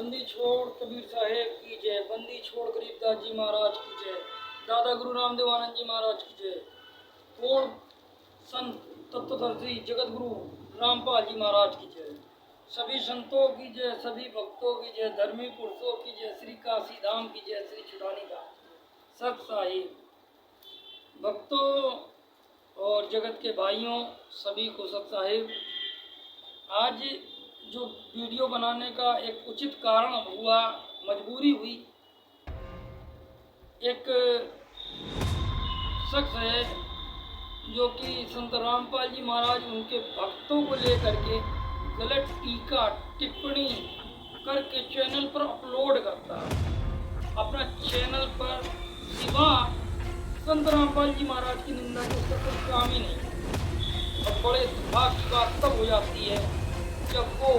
बंदी छोड़ कबीर साहेब की जय, बंदी छोड़ गरीबदास जी महाराज की जय, दादा गुरु रामदेव आनंद जी महाराज की जय, पूर्ण संत तत्वदर्शी जगत गुरु रामपाल जी महाराज की जय, सभी संतों की जय, सभी भक्तों की जय, धर्मी पुरुषों की जय, श्री काशी धाम की जय, श्री छुड़ानी धाम, सत साहिब भक्तों और जगत के भाइयों सभी को सत साहिब। आज जो वीडियो बनाने का एक उचित कारण हुआ, मजबूरी हुई। एक शख्स है जो कि संत रामपाल जी महाराज उनके भक्तों को लेकर के गलत टीका टिप्पणी करके चैनल पर अपलोड करता है। अपना चैनल पर सिवा संत रामपाल जी महाराज की निंदा के उसका कोई काम ही नहीं। और बड़े दुर्भाग्य की बात तब हो जाती है जब वो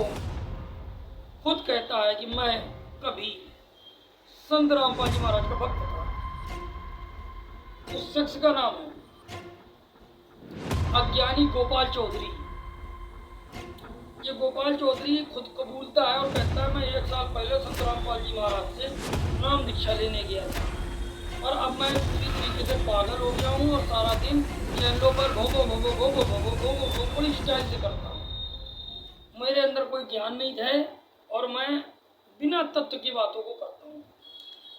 खुद कहता है कि मैं कभी संत रामपाल जी महाराज का भक्त था। उस शख्स का नाम है अज्ञानी गोपाल चौधरी। ये गोपाल चौधरी खुद कबूलता है और कहता है मैं 1 साल पहले संत रामपाल जी महाराज से नाम दीक्षा लेने गया था और अब मैं पूरी तरीके से पागल हो गया हूँ और सारा दिन चैनलों पर भोगो भोगो भोगो भोगो भोगो भोगो बड़ी स्टाइल से करता हूँ। मेरे अंदर कोई ज्ञान नहीं है और मैं बिना तत्व की बातों को करता हूँ।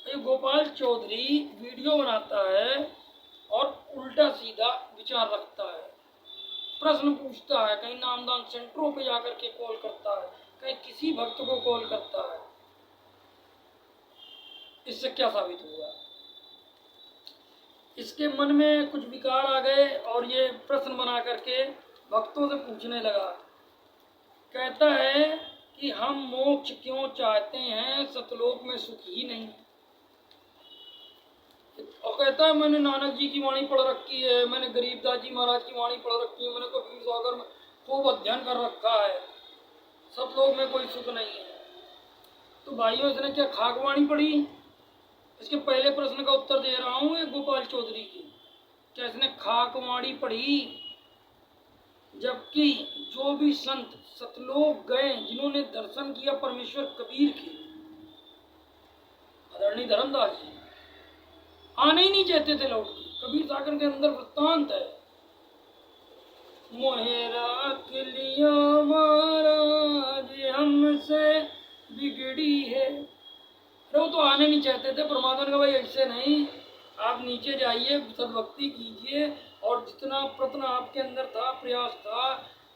ये गोपाल चौधरी वीडियो बनाता है और उल्टा सीधा विचार रखता है, प्रश्न पूछता है, कहीं नामदान सेंटरों पे जाकर के कॉल करता है, कहीं किसी भक्त को कॉल करता है। इससे क्या साबित हुआ? इसके मन में कुछ विकार आ गए और ये प्रश्न बना करके भक्तों से पूछने लगा। कहता है कि हम मोक्ष क्यों चाहते हैं, सतलोक में सुख ही नहीं। और कहता है मैंने नानक जी की वाणी पढ़ रखी है, मैंने गरीबदास जी महाराज की वाणी पढ़ रखी है, मैंने कबीर सागर में खूब अध्ययन कर रखा है, सतलोक में कोई सुख नहीं है। तो भाइयों इसने क्या खाकवाणी पढ़ी? इसके पहले प्रश्न का उत्तर दे रहा हूँ। ये गोपाल चौधरी की क्या इसने खाकवाणी पढ़ी? जबकि जो भी संत सतलोक गए, जिन्होंने दर्शन किया परमेश्वर कबीर के, आदरणीय धर्मदास जी आने ही नहीं चाहते थे लौट के। कबीर सागर के अंदर वृत्तांत है, मोहे राख लिया महाराज हमसे बिगड़ी है। अरे वो तो आने नहीं चाहते थे। परमात्मा ने भाई ऐसे नहीं, आप नीचे जाइए, सद्भक्ति कीजिए और जितना प्रयत्न आपके अंदर था, प्रयास था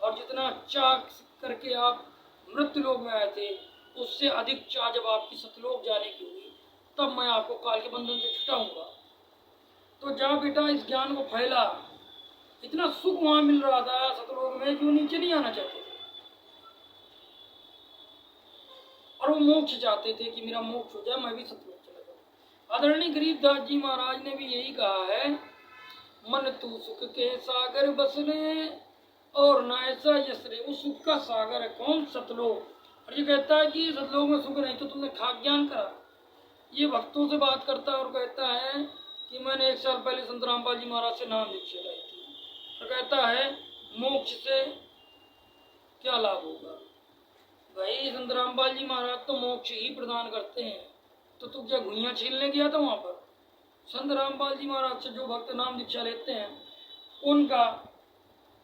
और जितना चाह करके आप मृत्यु लोक में आए थे, उससे अधिक चाह जब आपकी सतलोक जाने की हुई, तब मैं आपको काल के बंधन से छुटाऊंगा। तो जा बेटा इस ज्ञान को फैला। इतना सुख वहां मिल रहा था सतलोक में, क्यों नीचे नहीं आना चाहते थे? और वो मोक्ष चाहते थे कि मेरा मोक्ष हो जाए, मैं भी सतलोक चला जाऊं। आदरणीय गरीबदास जी महाराज ने भी यही कहा है, मन तू सुख के सागर बसरे और न ऐसा यसरे। वो सुख का सागर है कौन? सतलोक। और ये कहता है कि सतलोक में सुख नहीं तो तुमने खाक ज्ञान करा। ये भक्तों से बात करता है और कहता है कि मैंने 1 साल पहले संत रामपाल जी महाराज से नाम दीक्षा लाई थी। और कहता है मोक्ष से क्या लाभ होगा? भाई संत रामपाल जी महाराज तो मोक्ष ही प्रदान करते हैं, तो तू क्या घुइयां छीलने गया था वहां पर? संत रामपाल जी महाराज से जो भक्त नाम दीक्षा लेते हैं, उनका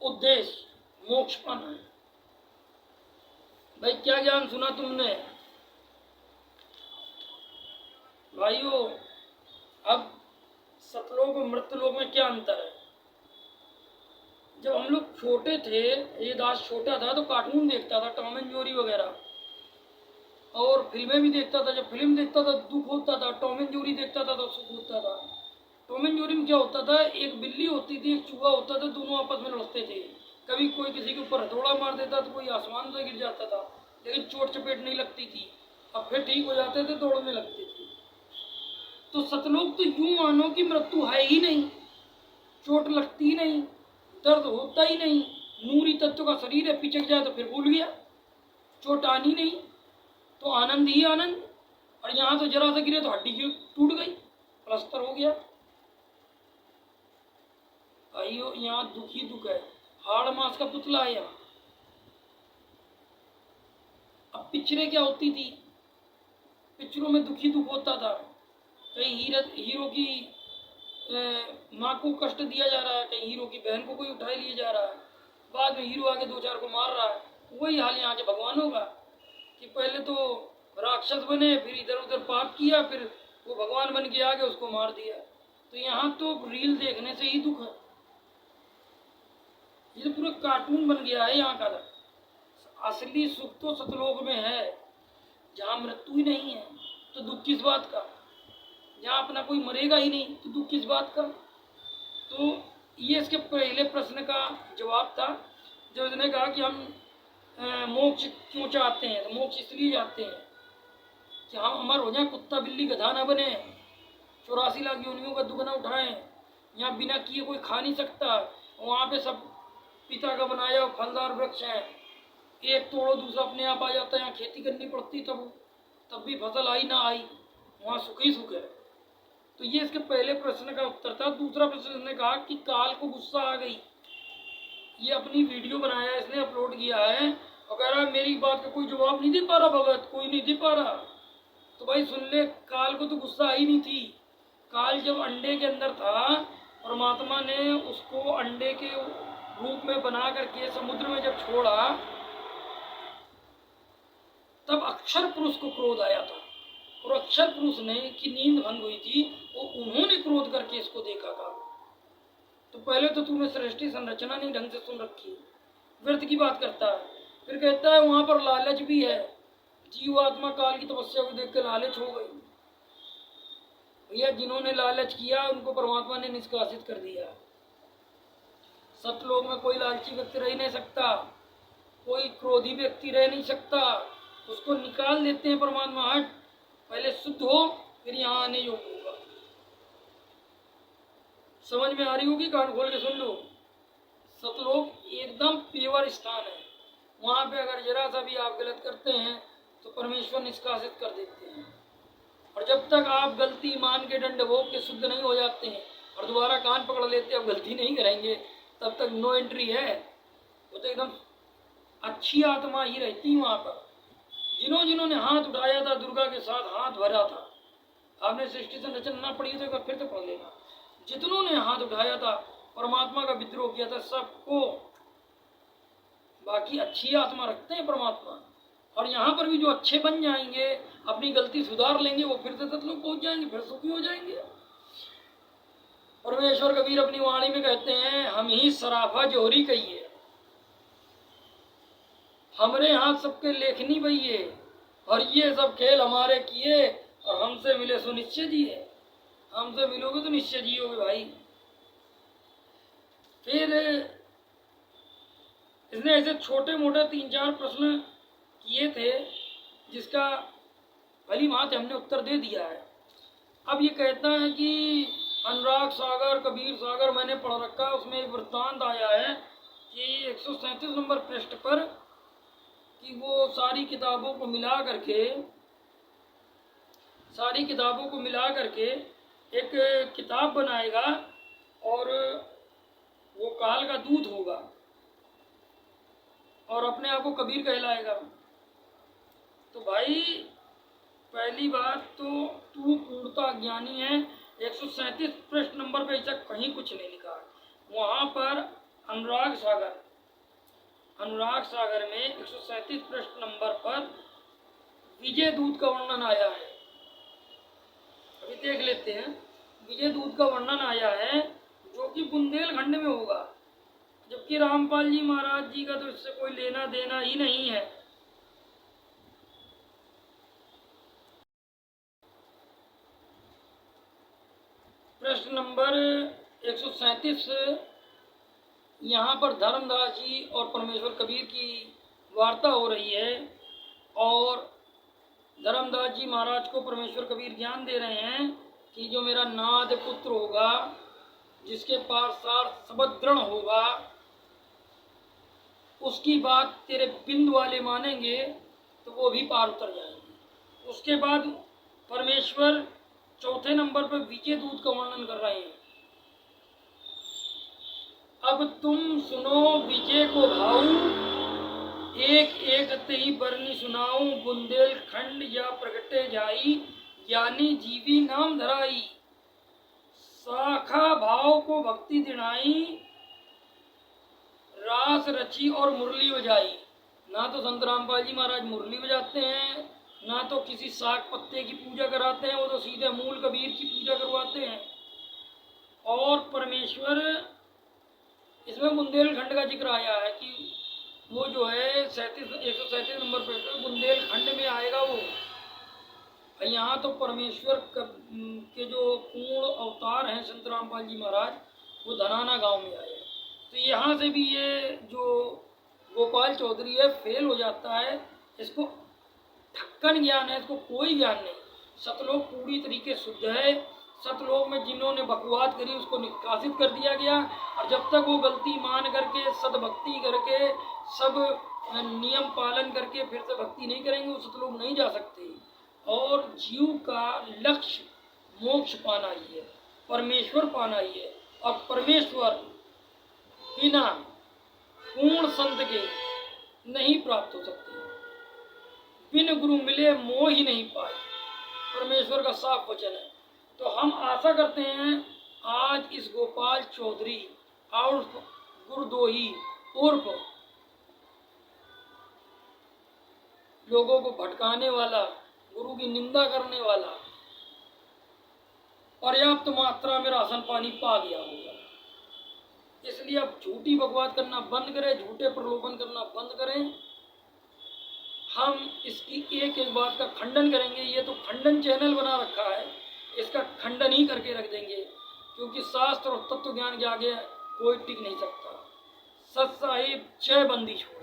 उद्देश्य मोक्ष पाना है। भाई क्या ज्ञान सुना तुमने? भाइयों, अब सतलोक और मृत्युलोक में क्या अंतर है? जब हम लोग छोटे थे, ये दास छोटा था तो कार्टून देखता था, टॉम एंड जेरी वगैरह, और फिल्में भी देखता था। जब फिल्म देखता था दुख होता था, टॉम एंड जेरी देखता था तो सुख होता था। टॉम एंड जेरी में क्या होता था? एक बिल्ली होती थी, एक चूहा होता था, दोनों आपस में लड़ते थे। कभी कोई किसी के ऊपर हथौड़ा मार देता तो कोई आसमान से गिर जाता था, लेकिन चोट चपेट नहीं लगती थी। अब फिर ठीक हो जाते थे, दौड़ने लगते थे। तो सतलोक तो यूं मानो कि मृत्यु है ही नहीं, चोट लगती नहीं, दर्द होता ही नहीं, नूरी तत्व का शरीर है, पिचक जाए तो फिर भूल गया, चोट आनी नहीं, तो आनंद ही आनंद। और यहाँ तो जरा से गिरे तो हड्डी टूट गई, प्लास्टर हो गया। आइयो, यहाँ दुख ही दुख है, हाड़ मास का पुतला है यहाँ। अब पिछड़े क्या होती थी? पिक्चरों में दुखी दुख होता था, कहीं हीरो की माँ को कष्ट दिया जा रहा है, कहीं हीरो की बहन को कोई उठा लिए जा रहा है, बाद में हीरो आके 2-4 को मार रहा है। वही हाल यहाँ के भगवानों का कि पहले तो राक्षस बने, फिर इधर उधर पाप किया, फिर वो भगवान बन के आगे उसको मार दिया। तो यहाँ तो रील देखने से ही दुख है, ये तो पूरा कार्टून बन गया है यहाँ का। असली सुख तो सतलोक में है, जहाँ मृत्यु ही नहीं है तो दुख किस बात का, जहाँ अपना कोई मरेगा ही नहीं तो दुख किस बात का। तो ये इसके पहले प्रश्न का जवाब था, जो इसने कहा कि हम मोक्ष क्यों चाहते हैं। तो मोक्ष इसलिए चाहते हैं कि हम अमर हो जाए, कुत्ता बिल्ली गधा ना बने, 84 लाख योनियों का दुख न उठाएं, यहाँ बिना किए कोई खा नहीं सकता, वहाँ पे सब पिता का बनाया फलदार वृक्ष है, एक तोड़ो दूसरा अपने आप आ जाता है, यहाँ खेती करनी पड़ती तब भी फसल आई ना आई, वहाँ सुख ही सुख है। तो ये इसके पहले प्रश्न का उत्तर था। दूसरा प्रश्न इसने कहा कि काल को गुस्सा आ गई, ये अपनी वीडियो बनाया इसने, अपलोड किया है और कह रहा है मेरी बात का कोई जवाब नहीं दे पा रहा भगत, कोई नहीं दे पा रहा। तो भाई सुन ले, काल को तो गुस्सा आई नहीं थी। काल जब अंडे के अंदर था, परमात्मा ने उसको अंडे के रूप में बना करके समुद्र में जब छोड़ा, तब अक्षर पुरुष को क्रोध आया था, और अक्षर पुरुष ने की नींद भंग हुई थी, वो उन्होंने क्रोध करके इसको देखा था। तो पहले तो तूने सृष्टि संरचना नहीं ढंग से सुन रखी, व्यर्थ की बात करता है। फिर कहता है वहां पर लालच भी है, जीवात्मा काल की तपस्या को देख कर लालच हो गई। भैया जिन्होंने लालच किया उनको परमात्मा ने निष्कासित कर दिया। सतलोक में कोई लालची व्यक्ति रह नहीं सकता, कोई क्रोधी व्यक्ति रह नहीं सकता, उसको निकाल देते हैं परमात्मा। हट, पहले शुद्ध हो फिर यहाँ आने योग्य होगा। समझ में आ रही होगी, कान खोल के सुन लो। सतलोक एकदम प्योर स्थान है, वहां पे अगर जरा सा भी आप गलत करते हैं तो परमेश्वर निष्कासित कर देते हैं। और जब तक आप गलती मान के दंड भोग के शुद्ध नहीं हो जाते हैं और दोबारा कान पकड़ लेते हैं, अब गलती नहीं करेंगे, तब तक नो एंट्री है। वो तो एकदम अच्छी आत्मा ही रहती वहां पर। जिन्होंने हाथ उठाया था, दुर्गा के साथ हाथ भरा था, आपने सृष्टि संरचना ना पढ़ी तो फिर तो पढ़ लेना। जितनों ने हाथ उठाया था, परमात्मा का विद्रोह किया था, सबको। बाकी अच्छी आत्मा रखते हैं परमात्मा। और यहाँ पर भी जो अच्छे बन जाएंगे, अपनी गलती सुधार लेंगे, वो फिर से सतलोक पहुंच जाएंगे, फिर सुखी हो जाएंगे। परमेश्वर कबीर अपनी वाणी में कहते हैं, हम ही सराफा जोहरी कहिए, हमरे हाथ सबके लेखनी बइये, और ये सब खेल हमारे किए, और हमसे मिले सो निश्चय जिए। हमसे मिलोगे तो निश्चय जियोगे भाई। फिर इसने ऐसे छोटे मोटे 3-4 प्रश्न किए थे, जिसका भली भांति हमने उत्तर दे दिया है। अब ये कहता है कि अनुराग सागर, कबीर सागर मैंने पढ़ रखा, उसमें एक वृत्तांत आया है कि 137 नंबर पृष्ठ पर, कि वो सारी किताबों को मिला करके एक किताब बनाएगा, और वो काल का दूत होगा और अपने आप को कबीर कहलाएगा। तो भाई पहली बात तो तू पूर्णता ज्ञानी है। 137 पृष्ठ नंबर पे ऐसा कहीं कुछ नहीं लिखा है। वहाँ पर अनुराग सागर में 137 पृष्ठ नंबर पर विजय दूत का वर्णन आया है। अभी देख लेते हैं। विजय दूत का वर्णन आया है, जो कि बुंदेलखंड में होगा, जबकि रामपाल जी महाराज जी का तो इससे कोई लेना देना ही नहीं है। प्रश्न नंबर 137, यहाँ पर धर्मदास जी और परमेश्वर कबीर की वार्ता हो रही है, और धर्मदास जी महाराज को परमेश्वर कबीर ज्ञान दे रहे हैं कि जो मेरा नाद पुत्र होगा, जिसके पार्षार्थ सबद्रण होगा, उसकी बात तेरे बिंदु वाले मानेंगे तो वो भी पार उतर जाएंगे। उसके बाद परमेश्वर चौथे नंबर पर विजय दूत का वर्णन कर रहे हैं। अब तुम सुनो विजय को भाऊ, एक एक तेई बरनी सुनाऊं, बुंदेलखंड या प्रगटे जाई, ज्ञानी जीवी नाम धराई, शाखा भाव को भक्ति दिनाई, रास रची और मुरली बजाई। ना तो संत रामपाल जी महाराज मुरली बजाते हैं, ना तो किसी साग पत्ते की पूजा कराते हैं, वो तो सीधे मूल कबीर की पूजा करवाते हैं। और परमेश्वर, इसमें बुंदेलखंड का जिक्र आया है कि वो जो है 137 नंबर पे बुंदेलखंड में आएगा वो। यहाँ तो परमेश्वर के जो पूर्ण अवतार हैं संत रामपाल जी महाराज, वो धनाना गांव में आए। तो यहाँ से भी ये जो गोपाल चौधरी है फेल हो जाता है। इसको ठक्कन ज्ञान है, इसको कोई ज्ञान नहीं। सतलोक पूरी तरीके शुद्ध है। सतलोक में जिन्होंने बकवाद करी उसको निष्कासित कर दिया गया, और जब तक वो गलती मान करके सदभक्ति करके सब नियम पालन करके फिर से भक्ति नहीं करेंगे, वो सतलोक नहीं जा सकते। और जीव का लक्ष्य मोक्ष पाना ही है, परमेश्वर पाना ही है। और परमेश्वर बिना पूर्ण संत के नहीं प्राप्त हो सकते। बिन गुरु मिले मोह ही नहीं पाए, परमेश्वर का साफ वचन है। तो हम आशा करते हैं आज इस गोपाल चौधरी उर्फ गुरुदोही उर्फ लोगों को भटकाने वाला, गुरु की निंदा करने वाला, पर्याप्त मात्रा में राशन पानी पा गया होगा। इसलिए अब झूठी बकवास करना बंद करें, झूठे प्रलोभन करना बंद करें। हम इसकी एक एक बात का खंडन करेंगे। ये तो खंडन चैनल बना रखा है, इसका खंडन ही करके रख देंगे, क्योंकि शास्त्र और तत्व ज्ञान के आगे कोई टिक नहीं सकता। सत साहिब जय बंदी छोड़।